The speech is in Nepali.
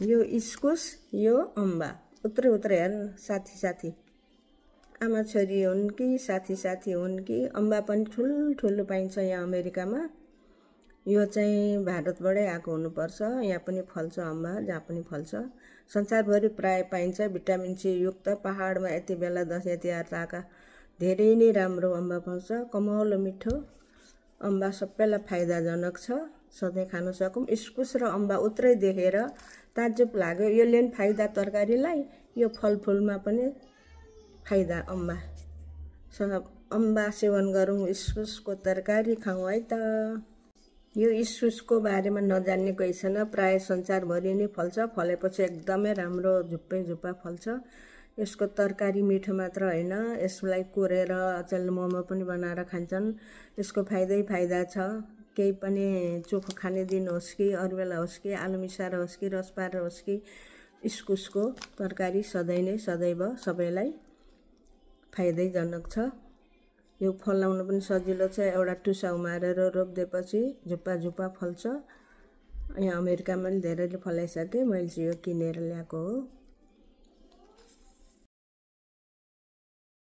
यो इस्कुस, यो अम्बा। उत्रै हेर्नु साथी आमा छोरी हुन् कि साथी हुन् कि। अम्बा पनि ठुलो पाइन्छ यहाँ अमेरिकामा। यो चाहिँ भारतबाटै आएको हुनुपर्छ। यहाँ पनि फल्छ अम्बा, जहाँ पनि फल्छ। संसारभरि प्राय पाइन्छ। भिटामिन सी युक्त। पहाडमा यति बेला दसैँ तिहार ताका धेरै नै राम्रो अम्बा पाउँछ। कमलो मिठो अम्बा सबैलाई फाइदाजनक छ। सधैँ खान सकौँ। इस्कुस र अम्बा उत्रै देखेर ताज्जुब लाग्यो। यसले पनि फाइदा तरकारीलाई, यो फलफुलमा पनि फाइदा अम्बा। अम्बा सेवन गरौँ, इस्कुसको तरकारी खाउँ है त। यो इस्कुसको बारेमा नजान्ने कोही छैन। प्राय संसारभरि नै फल्छ। फलेपछि एकदमै राम्रो झुप्पा फल्छ। यसको तरकारी मिठो मात्र होइन, यसलाई कोरेर अचेल मोमो पनि बनाएर खान्छन्। यसको फाइदा छ। केही पनि चोखो खाने दिन होस् कि अरू बेला होस् कि आलु मिसाएर होस् कि रस पारेर होस् कि इस्कुसको तरकारी सदैव सबैलाई फाइदैजनक छ। यो फलाउन पनि सजिलो छ। एउटा टुसा उमारेर रोपिदिएपछि झुप्पा फल्छ। यहाँ अमेरिकामा पनि धेरैले फलाइसके। मैले चाहिँ यो किनेर ल्याएको हो।